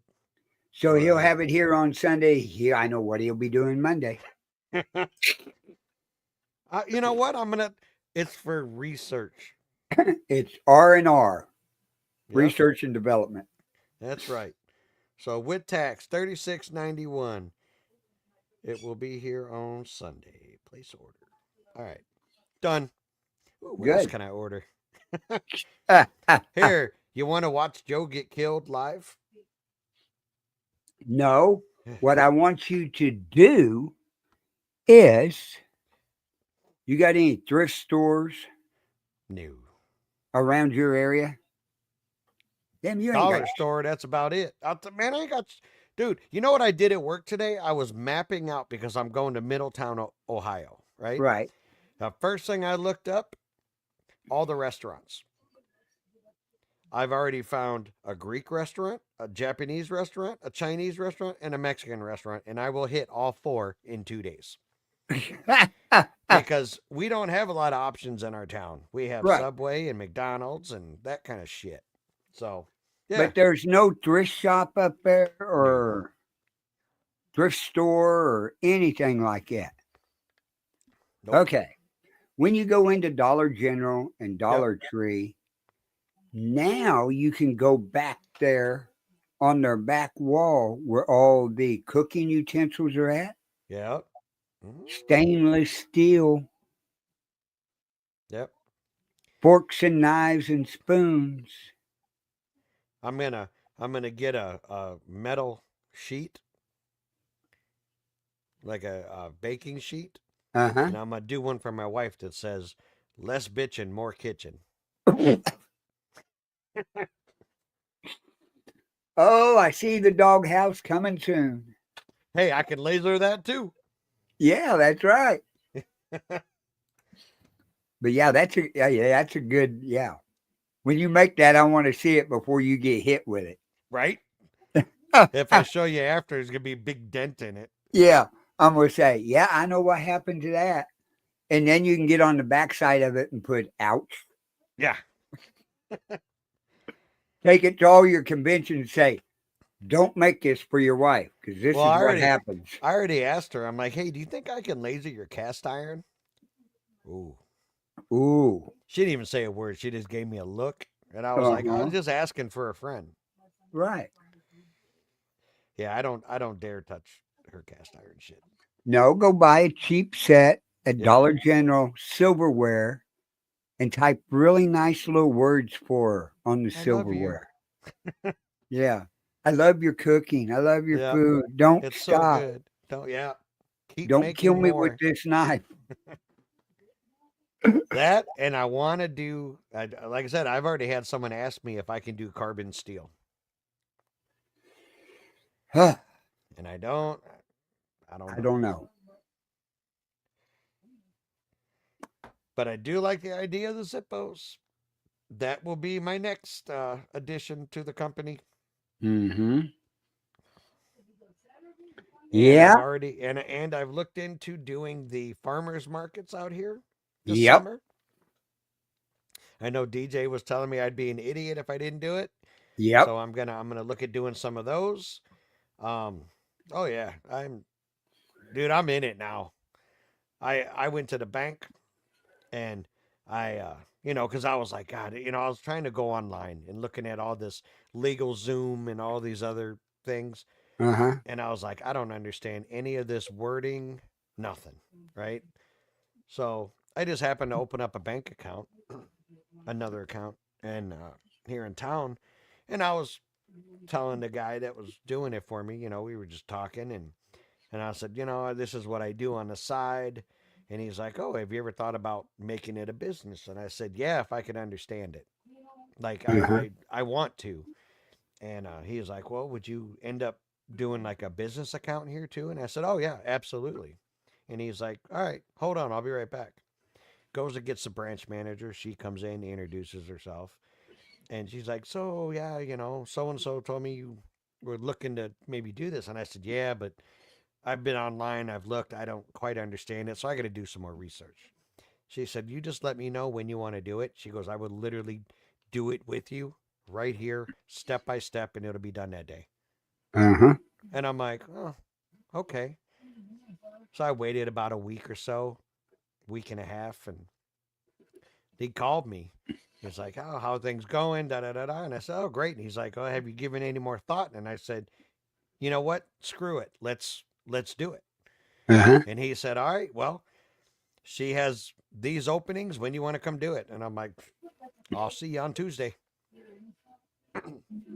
S1: So he'll have it here on Sunday. Yeah, I know what he'll be doing Monday.
S2: You know what? It's for research.
S1: It's R&R,
S2: Yep,
S1: research and development.
S2: that's right. So with tax, $36.91. It will be here on Sunday. Place order. All right, done. Ooh, what else
S1: Good.
S2: can I order?
S1: Ah,
S2: Here, you want to watch Joe get killed live?
S1: No, what I want you to do is you got any thrift stores
S2: No.
S1: around your area? Damn, you ain't
S2: Dollar
S1: got
S2: store, that's about it. Man, I ain't got. Dude, you know what I did at work today? I was mapping out because I'm going to Middletown, Ohio, right?
S1: right.
S2: The first thing I looked up, all the restaurants. I've already found a Greek restaurant, a Japanese restaurant, a Chinese restaurant, and a Mexican restaurant, and I will hit all 4 in 2 days. Because we don't have a lot of options in our town. We have
S1: Right.
S2: Subway and McDonald's and that kind of shit. So, yeah.
S1: But there's no thrift shop up there or thrift store or anything like that.
S2: Nope.
S1: Okay. When you go into Dollar General and
S2: Yep.
S1: Dollar Tree, now you can go back there on their back wall where all the cooking utensils are at.
S2: Yep. Mhm.
S1: Stainless steel
S2: Yep.
S1: forks and knives and spoons.
S2: I'm gonna get a metal sheet, like a baking sheet,
S1: Uh
S2: and I'm gonna do one for my wife that says "Less bitchin', more kitchen."
S1: huh. Oh, I see the doghouse coming soon.
S2: Hey, I can laser that too.
S1: Yeah, that's right. But yeah, that's a good yeah. When you make that, I want to see it before you get hit with it.
S2: Right? If I show you after, there's gonna be a big dent in it.
S1: Yeah, I'm gonna say, yeah, I know what happened to that. And then you can get on the backside of it and put ouch.
S2: Yeah.
S1: Take it to all your conventions and say, don't make this for your wife because this
S2: Well,
S1: is what happens.
S2: I already asked her. I'm like, hey, do you think I can laser your cast iron? Ooh.
S1: Ooh.
S2: She didn't even say a word. She just gave me a look, and I was like, I
S1: Uh-huh.
S2: was just asking for a friend.
S1: Right.
S2: Yeah, I don't dare touch her cast iron shit.
S1: No, go buy a cheap set at
S2: Yep.
S1: Dollar General silverware and type really nice little words for her on the
S2: I love you.
S1: silverware. Yeah. I love your cooking. I love your
S2: Yep.
S1: food. Don't
S2: It's so
S1: stop.
S2: good. Don't yeah. Keep
S1: Don't kill
S2: making
S1: me with
S2: more.
S1: this knife.
S2: That and I want to do. Like I said, I've already had someone ask me if I can do carbon steel,
S1: Huh,
S2: and I don't. I don't
S1: I
S2: know.
S1: don't know.
S2: But I do like the idea of the Zippos. That will be my next addition to the company.
S1: Mm-hmm.
S2: And I've
S1: Yeah.
S2: already and I've looked into doing the farmers markets out here this
S1: Yep.
S2: summer. I know DJ was telling me I'd be an idiot if I didn't do it.
S1: Yep.
S2: So I'm gonna look at doing some of those. Um oh yeah, I'm in it now. I went to the bank and I because I was like, God, I was trying to go online and looking at all this legal Zoom and all these other things.
S1: Uh-huh.
S2: And I was like, I don't understand any of this wording, nothing, right? So I just happened to open up a bank account, another account, and here in town, and I was telling the guy that was doing it for me, we were just talking, and I said, this is what I do on the side, and he's like, oh, have you ever thought about making it a business? And I said, yeah, if I could understand it, like
S1: Uh-huh.
S2: I want to, and he was like, well, would you end up doing like a business account here too? And I said, oh yeah, absolutely. And he's like, all right, hold on, I'll be right back. Goes and gets the branch manager. She comes in, introduces herself, and she's like, "So yeah, so and so told me you were looking to maybe do this." And I said, "Yeah, but I've been online. I've looked. I don't quite understand it, so I got to do some more research." She said, "You just let me know when you want to do it." She goes, "I would literally do it with you right here, step by step, and it'll be done that day."
S1: Uh-huh.
S2: And I'm like, "Oh, okay." So I waited about a week or so, week and a half, and he called me. He's like, "Oh, how are things going?" Da da da da. And I said, "Oh, great." And he's like, "Oh, have you given any more thought?" And I said, "You know what? Screw it. Let's do it."
S1: Uh-huh.
S2: And he said, "All right. Well, she has these openings. When you want to come do it?" And I'm like, "I'll see you on Tuesday."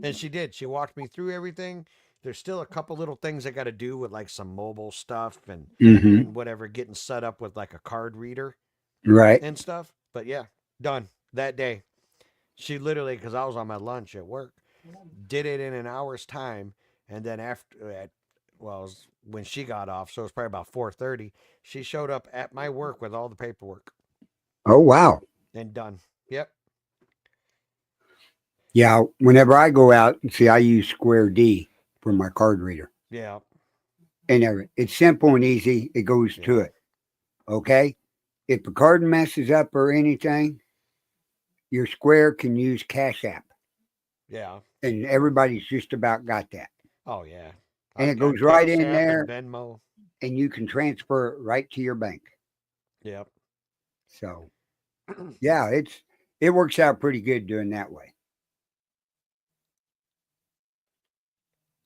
S2: And she did. She walked me through everything. There's still a couple little things I got to do with like some mobile stuff
S1: Mm-hmm.
S2: and whatever, getting set up with like a card reader
S1: Right.
S2: and stuff. But yeah, done that day. She literally, because I was on my lunch at work, did it in an hour's time, and then well, it was when she got off, so it was probably about 4:30. She showed up at my work with all the paperwork
S1: Oh wow.
S2: and done. Yep.
S1: Yeah. Whenever I go out and see, I use Square D for my card reader.
S2: Yeah.
S1: And it's simple and easy. It goes to
S2: Yeah.
S1: it. Okay. If the card messes up or anything, your Square can use Cash App.
S2: Yeah.
S1: And everybody's just about got that.
S2: Oh yeah.
S1: And
S2: I've
S1: it
S2: got
S1: goes right
S2: Cash
S1: in
S2: App and
S1: there
S2: Venmo.
S1: and you can transfer it right to your bank.
S2: Yep.
S1: So yeah, it works out pretty good doing that way.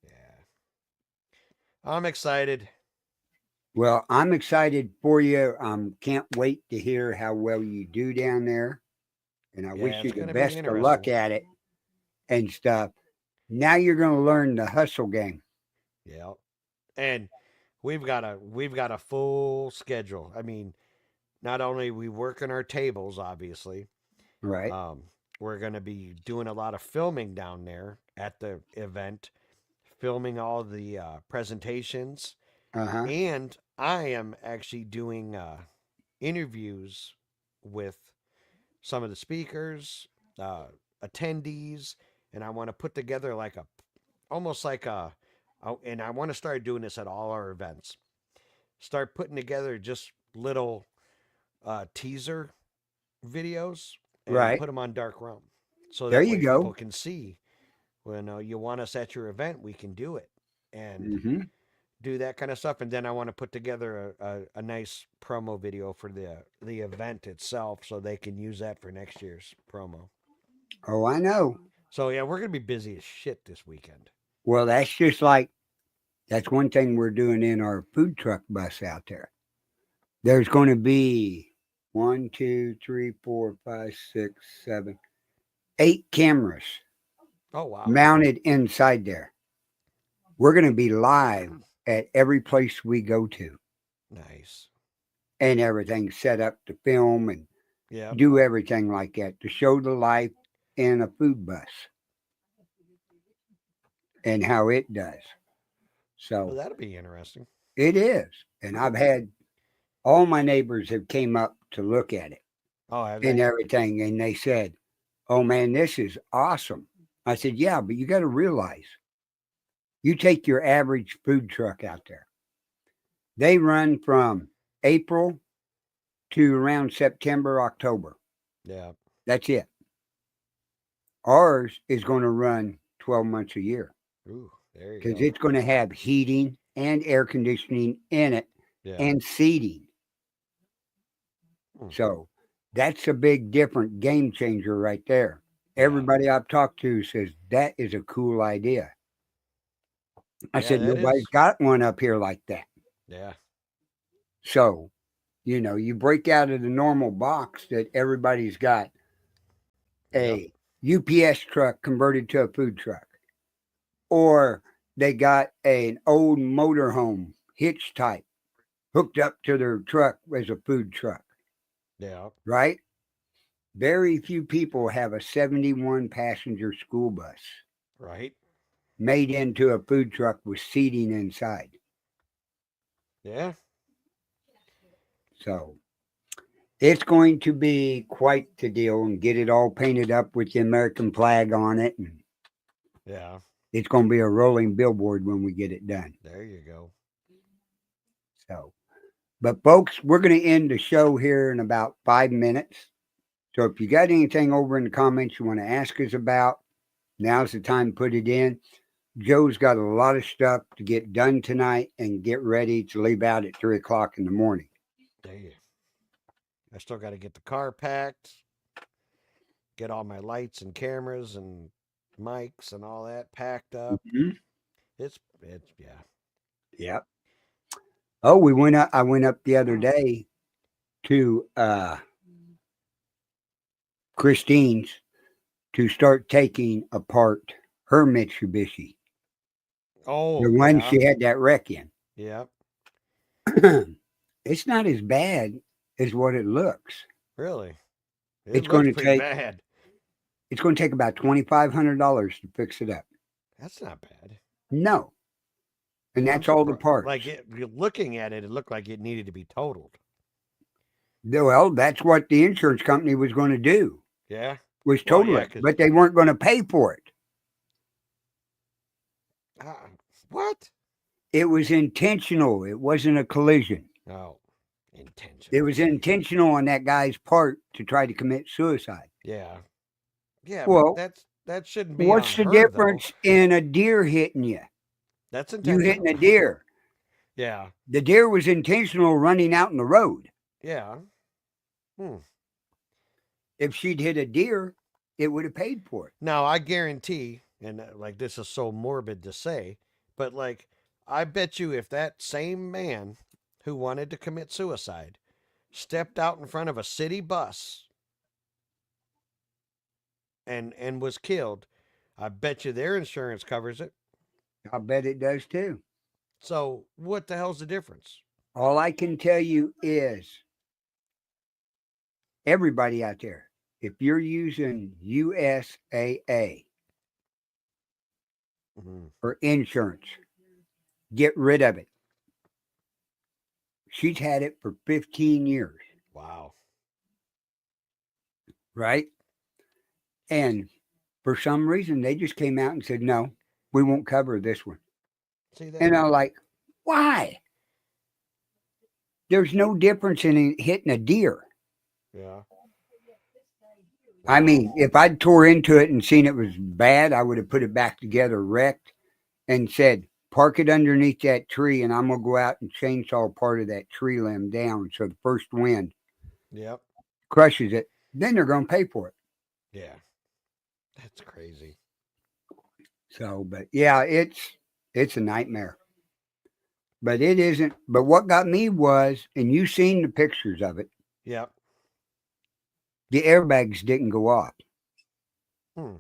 S2: Yeah. I'm excited.
S1: Well, I'm excited for you. Can't wait to hear how well you do down there. And I
S2: Yeah,
S1: wish you
S2: it's
S1: the
S2: gonna be
S1: best of luck
S2: interesting.
S1: at it and stuff. Now you're going to learn the hustle game,
S2: Yeah. And we've got a full schedule. I mean, not only we working our tables, obviously,
S1: right?
S2: um, we're going to be doing a lot of filming down there at the event, filming all the presentations,
S1: Uh huh.
S2: and I am actually doing interviews with some of the speakers, uh, attendees, and I want to put together like a almost like a, and I want to start doing this at all our events. Start putting together just little teaser videos and
S1: Right.
S2: put them on Dark Realm, so
S1: There
S2: that
S1: you
S2: way people
S1: go.
S2: can see when you want us at your event, we can do it and
S1: Hmm.
S2: do that kind of stuff. And then I want to put together a nice promo video for the event itself, so they can use that for next year's promo.
S1: Oh, I know.
S2: So yeah, we're gonna be busy as shit this weekend.
S1: Well, that's one thing we're doing in our food truck bus out there. There's going to be one, two, three, four, five, six, seven, 8 cameras
S2: Oh wow,
S1: mounted inside there. We're going to be live at every place we go to,
S2: nice.
S1: and everything set up to film and
S2: Yep.
S1: do everything like that to show the life in a food bus and how it does.
S2: Well,
S1: So
S2: that'll be interesting.
S1: it is. And I've had all my neighbors have came up to look at it
S2: Oh, have
S1: and
S2: they?
S1: everything. And they said, "Oh man, this is awesome." I said, "Yeah, but you got to realize you take your average food truck out there, they run from April to around September, October.
S2: Yeah.
S1: That's it. Ours is going to run 12 months a year
S2: Ooh, there you
S1: because
S2: go.
S1: it's going to have heating and air conditioning in it
S2: Yeah.
S1: and seating.
S2: Hmm.
S1: So that's a big different game changer right there.
S2: Yeah.
S1: Everybody I've talked to says that is a cool idea. I
S2: Yeah,
S1: said,
S2: that
S1: nobody's
S2: is.
S1: got one up here like that.
S2: Yeah.
S1: So, you break out of the normal box that everybody's got
S2: Yep.
S1: a UPS truck converted to a food truck, or they got an old motorhome hitch type hooked up to their truck as a food truck,
S2: Yeah.
S1: right? Very few people have a 71 passenger school bus
S2: Right.
S1: made into a food truck with seating inside.
S2: Yeah.
S1: So it's going to be quite the deal and get it all painted up with the American flag on it. And
S2: Yeah.
S1: it's going to be a rolling billboard when we get it done.
S2: There you go.
S1: So, but folks, we're going to end the show here in about 5 minutes. So if you got anything over in the comments you want to ask us about, now's the time to put it in. Joe's got a lot of stuff to get done tonight and get ready to leave out at 3 o'clock in the morning.
S2: There you. I still got to get the car packed, get all my lights and cameras and mics and all that packed up.
S1: Mm-hmm.
S2: It's yeah.
S1: Yep. Oh, we went up. I went up the other day to Christine's to start taking apart her Mitsubishi,
S2: Oh
S1: the one
S2: yeah.
S1: she had that wreck in.
S2: Yep.
S1: It's not as bad as what it looks.
S2: Really. It
S1: It's going
S2: looks
S1: to
S2: pretty
S1: take
S2: bad.
S1: it's going to take about $2,500 to fix it up.
S2: That's not bad.
S1: No, and
S2: I'm
S1: that's all the
S2: surprised.
S1: parts.
S2: Like looking at it, it looked like it needed to be totaled.
S1: Well, that's what the insurance company was going to do,
S2: Yeah.
S1: was
S2: Well,
S1: total
S2: yeah.
S1: it,
S2: Cause
S1: but they weren't going to pay for it.
S2: uh, what?
S1: It was intentional. It wasn't a collision.
S2: Oh,
S1: It
S2: intentional.
S1: was intentional on that guy's part to try to commit suicide.
S2: Yeah. Yeah, but
S1: Well,
S2: that shouldn't be on
S1: what's the
S2: her though.
S1: difference in a deer hitting you?
S2: That's
S1: You hitting
S2: intentional.
S1: a deer.
S2: Yeah.
S1: The deer was intentional running out in the road.
S2: Yeah. Hmm.
S1: If she'd hit a deer, it would have paid for it.
S2: Now I guarantee, and like this is so morbid to say, but like I bet you if that same man who wanted to commit suicide stepped out in front of a city bus and was killed, I bet you their insurance covers it.
S1: I bet it does too.
S2: So what the hell's the difference?
S1: All I can tell you is everybody out there, if you're using USAA
S2: Mhm.
S1: for insurance, get rid of it. She's had it for 15 years,
S2: Wow.
S1: right? And for some reason, they just came out and said, no, we won't cover this one.
S2: See that?
S1: And I'm like, why? There's no difference in hitting a deer.
S2: Yeah.
S1: I
S2: Wow.
S1: mean, if I'd tore into it and seen it was bad, I would have put it back together wrecked and said, park it underneath that tree and I'm going to go out and chainsaw part of that tree limb down so the first wind
S2: Yep.
S1: crushes it. Then they're going to pay for it.
S2: Yeah. That's crazy.
S1: So, but yeah, it's a nightmare. But it isn't. But what got me was, and you seen the pictures of it,
S2: Yep.
S1: the airbags didn't go off.
S2: Hmm.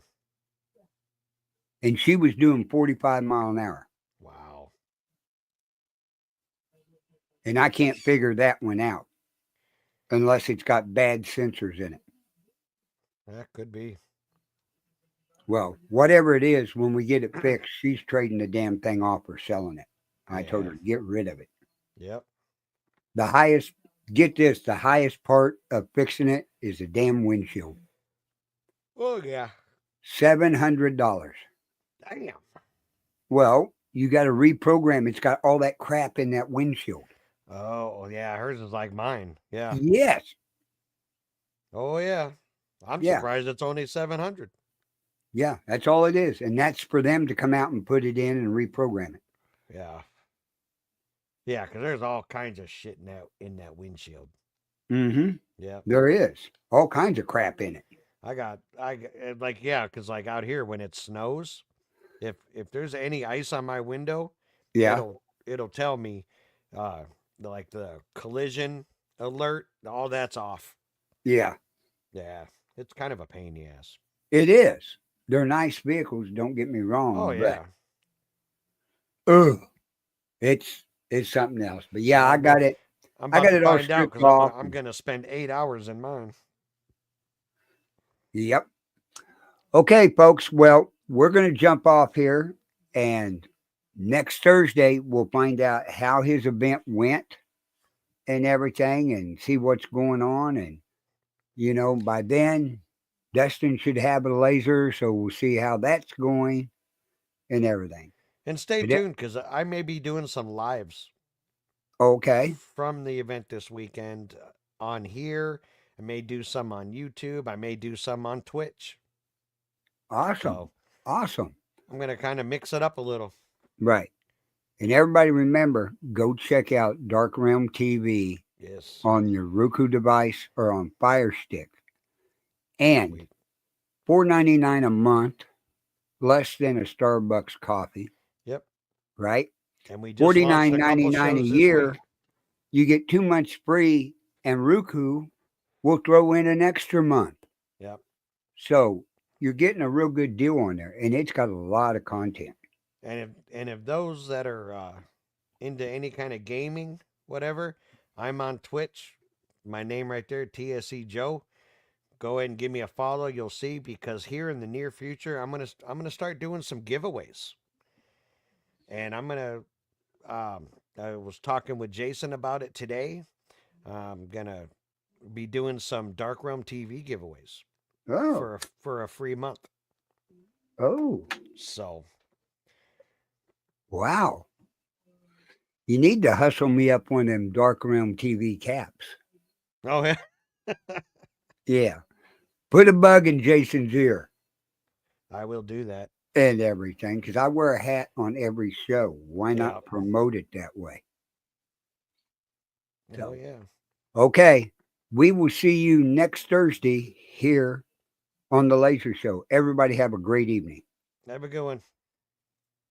S1: And she was doing 45 mile an hour.
S2: Wow.
S1: And I can't figure that one out unless it's got bad sensors in it.
S2: That could be.
S1: Well, whatever it is, when we get it fixed, she's trading the damn thing off or selling it. I told
S2: Yeah.
S1: her, get rid of it.
S2: Yep.
S1: The highest, get this, the highest part of fixing it is the damn windshield.
S2: Oh yeah.
S1: $700.
S2: Damn.
S1: Well, you got to reprogram. It's got all that crap in that windshield.
S2: Oh yeah. Hers is like mine. Yeah.
S1: Yes.
S2: Oh yeah. I'm
S1: Yeah.
S2: surprised it's only 700.
S1: Yeah. That's all it is. And that's for them to come out and put it in and reprogram it.
S2: Yeah. Yeah, because there's all kinds of shit in that windshield.
S1: Mm-hmm.
S2: Yep.
S1: There is all kinds of crap in it.
S2: Like yeah, because like out here when it snows, if there's any ice on my window,
S1: Yeah.
S2: it'll tell me, uh, like the collision alert, all that's off.
S1: Yeah.
S2: Yeah, it's kind of a pain in the ass.
S1: It is. They're nice vehicles. Don't get me wrong.
S2: Oh yeah.
S1: But it's something else. But yeah,
S2: Well,
S1: I got it.
S2: I'm
S1: I
S2: about
S1: got
S2: to
S1: it all
S2: find out
S1: stripped
S2: because
S1: off.
S2: I'm gonna spend 8 hours in mine.
S1: Yep. Okay, folks. Well, we're going to jump off here, and next Thursday we'll find out how his event went and everything, and see what's going on. And by then, Dustin should have a laser, so we'll see how that's going and everything.
S2: And stay
S1: But
S2: tuned because I may be doing some lives
S1: okay,
S2: from the event this weekend on here. I may do some on YouTube. I may do some on Twitch.
S1: awesome,
S2: So
S1: awesome,
S2: I'm going to kind of mix it up a little.
S1: right. And everybody remember, go check out Dark Realm TV
S2: Yes.
S1: on your Roku device or on Fire Stick. And
S2: Sweet.
S1: $4.99 a month, less than a Starbucks coffee,
S2: Yep.
S1: right?
S2: And we just launched a couple
S1: $49.99 a
S2: shows this
S1: year.
S2: week.
S1: You get 2 months free, and Roku will throw in an extra month.
S2: Yep.
S1: So you're getting a real good deal on there, and it's got a lot of content.
S2: And if those that are into any kind of gaming, whatever, I'm on Twitch. My name right there, TSE Joe. Go ahead and give me a follow. You'll see because here in the near future, I'm gonna start doing some giveaways, and I'm gonna. I was talking with Jason about it today. I'm gonna be doing some Dark Realm TV giveaways
S1: Oh,
S2: for a free month.
S1: oh,
S2: So
S1: wow. You need to hustle me up one of them Dark Realm TV caps.
S2: oh yeah,
S1: Yeah. Put a bug in Jason's ear
S2: I will do that.
S1: and everything because I wear a hat on every show. Why not
S2: Yeah.
S1: promote it that way?
S2: Oh
S1: So,
S2: yeah.
S1: Okay. We will see you next Thursday here on the Laser Show. Everybody have a great evening.
S2: Have a good one.